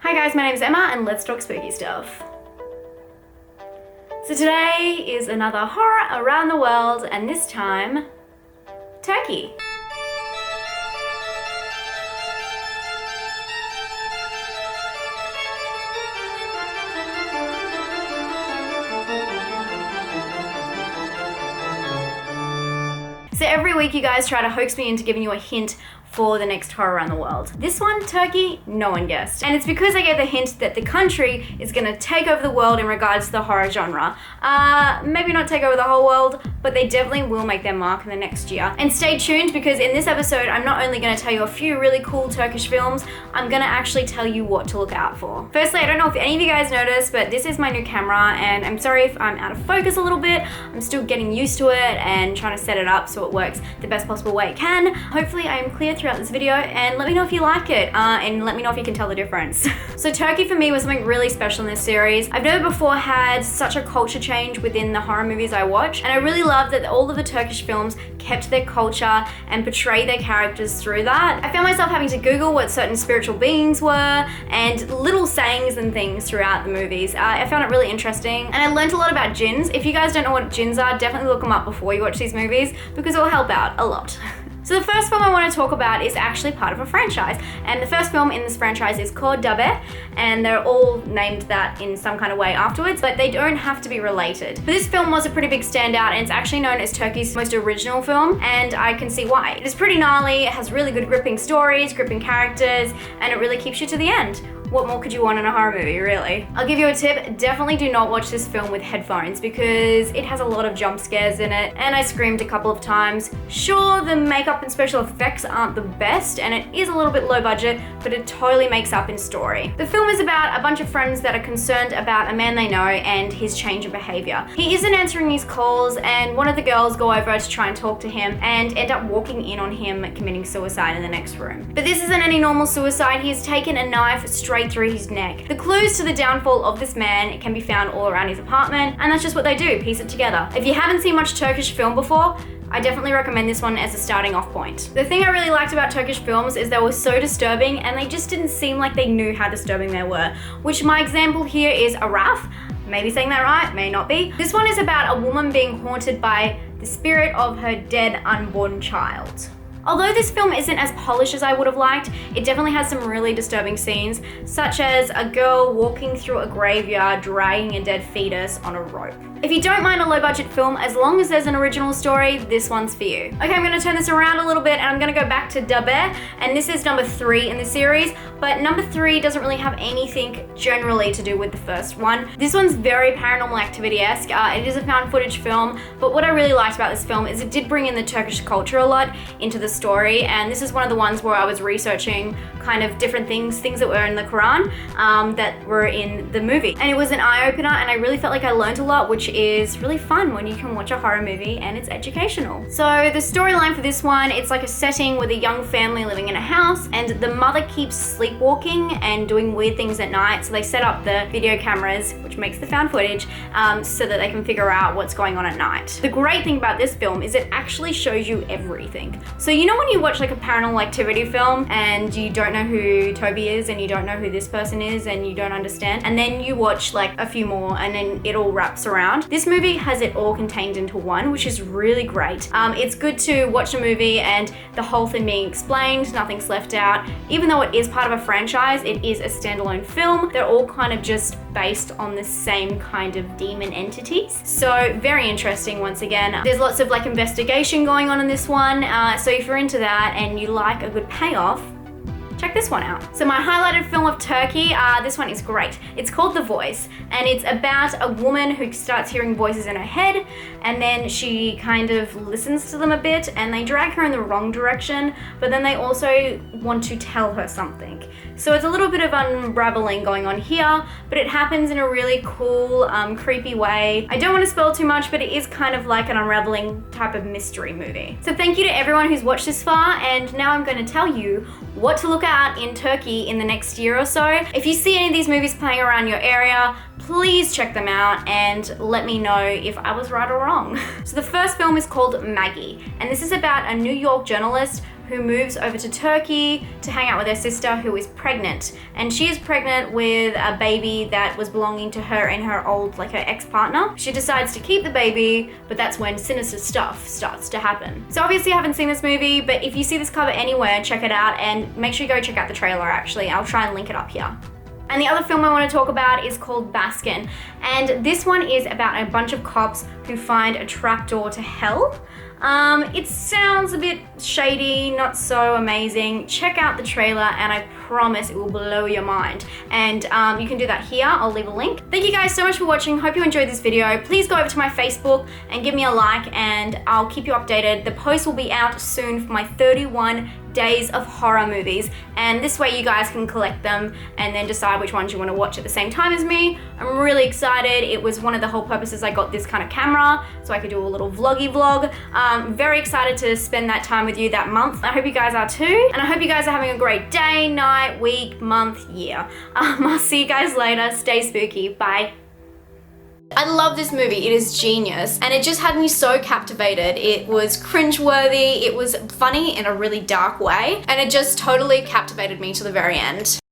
Hi guys, my name is Emma and let's talk spooky stuff. So today is another horror around the world, and this time, Turkey. So every week you guys try to hoax me into giving you a hint for the next horror around the world. This one, Turkey, no one guessed. And it's because I gave the hint that the country is gonna take over the world in regards to the horror genre. Maybe not take over the whole world, but they definitely will make their mark in the next year. And stay tuned, because in this episode, I'm not only gonna tell you a few really cool Turkish films, I'm gonna actually tell you what to look out for. Firstly, I don't know if any of you guys noticed, but this is my new camera, and I'm sorry if I'm out of focus a little bit. I'm still getting used to it and trying to set it up so it works the best possible way it can. Hopefully I am clear throughout this video, and let me know if you like it, and let me know if you can tell the difference. So Turkey for me was something really special in this series. I've never before had such a culture change within the horror movies I watch, and I really love that all of the Turkish films kept their culture and portrayed their characters through that. I found myself having to Google what certain spiritual beings were and little sayings and things throughout the movies. I found it really interesting, and I learned a lot about jinns. If you guys don't know what jinns are, definitely look them up before you watch these movies, because it will help out a lot. So the first film I want to talk about is actually part of a franchise, and the first film in this franchise is called DABBE, and they're all named that in some kind of way afterwards, but they don't have to be related. But this film was a pretty big standout, and it's actually known as Turkey's most original film, and I can see why. It is pretty gnarly, it has really good gripping stories, gripping characters, and it really keeps you to the end. What more could you want in a horror movie, really? I'll give you a tip, definitely do not watch this film with headphones, because it has a lot of jump scares in it, and I screamed a couple of times. Sure, the makeup and special effects aren't the best, and it is a little bit low budget, but it totally makes up in story. The film is about a bunch of friends that are concerned about a man they know and his change in behavior. He isn't answering his calls, and one of the girls go over to try and talk to him and end up walking in on him committing suicide in the next room. But this isn't any normal suicide. He has taken a knife straight through his neck. The clues to the downfall of this man can be found all around his apartment, and that's just what they do, piece it together. If you haven't seen much Turkish film before, I definitely recommend this one as a starting off point. The thing I really liked about Turkish films is they were so disturbing, and they just didn't seem like they knew how disturbing they were, which my example here is ARAF. Maybe saying that right, may not be. This one is about a woman being haunted by the spirit of her dead unborn child. Although this film isn't as polished as I would have liked, it definitely has some really disturbing scenes, such as a girl walking through a graveyard dragging a dead fetus on a rope. If you don't mind a low-budget film, as long as there's an original story, this one's for you. Okay, I'm gonna turn this around a little bit, and I'm gonna go back to DABBE, and this is number 3 in the series, but number 3 doesn't really have anything generally to do with the first one. This one's very Paranormal Activity-esque. It is a found footage film, but what I really liked about this film is it did bring in the Turkish culture a lot into the story, and this is one of the ones where I was researching kind of different things that were in the Quran that were in the movie. And it was an eye-opener, and I really felt like I learned a lot, which is really fun when you can watch a horror movie and it's educational. So the storyline for this one, it's like a setting with a young family living in a house, and the mother keeps sleepwalking and doing weird things at night, so they set up the video cameras, which makes the found footage, so that they can figure out what's going on at night. The great thing about this film is it actually shows you everything. So you know when you watch like a Paranormal Activity film and you don't know who Toby is, and you don't know who this person is, and you don't understand, and then you watch like a few more and then it all wraps around. This movie has it all contained into one, which is really great. It's good to watch a movie and the whole thing being explained, nothing's left out. Even though it is part of a franchise, it is a standalone film. They're all kind of just based on the same kind of demon entities. So very interesting once again. There's lots of like investigation going on in this one. So if you're into that and you like a good payoff, check this one out. So my highlighted film of Turkey, this one is great. It's called The Voice, and it's about a woman who starts hearing voices in her head, and then she kind of listens to them a bit, and they drag her in the wrong direction, but then they also want to tell her something. So it's a little bit of unraveling going on here, but it happens in a really cool, creepy way. I don't want to spoil too much, but it is kind of like an unraveling type of mystery movie. So thank you to everyone who's watched this far, and now I'm going to tell you what to look out in Turkey in the next year or so. If you see any of these movies playing around your area, please check them out and let me know if I was right or wrong. So the first film is called Maggie, and this is about a New York journalist who moves over to Turkey to hang out with her sister who is pregnant. And she is pregnant with a baby that was belonging to her and her old, like her ex-partner. She decides to keep the baby, but that's when sinister stuff starts to happen. So obviously I haven't seen this movie, but if you see this cover anywhere, check it out and make sure you go check out the trailer actually. I'll try and link it up here. And the other film I want to talk about is called Baskin. And this one is about a bunch of cops who find a trapdoor to hell. It sounds a bit shady, not so amazing. Check out the trailer and I promise it will blow your mind. And you can do that here, I'll leave a link. Thank you guys so much for watching, hope you enjoyed this video. Please go over to my Facebook and give me a like and I'll keep you updated. The post will be out soon for my 31 days of horror movies, and this way you guys can collect them and then decide which ones you want to watch at the same time as me. I'm really excited. It was one of the whole purposes I got this kind of camera, so I could do a little vloggy vlog. Very excited to spend that time with you that month. I hope you guys are too, and I hope you guys are having a great day, night, week, month, year. I'll see you guys later. Stay spooky. Bye. I love this movie, it is genius, and it just had me so captivated. It was cringeworthy, it was funny in a really dark way, and it just totally captivated me to the very end.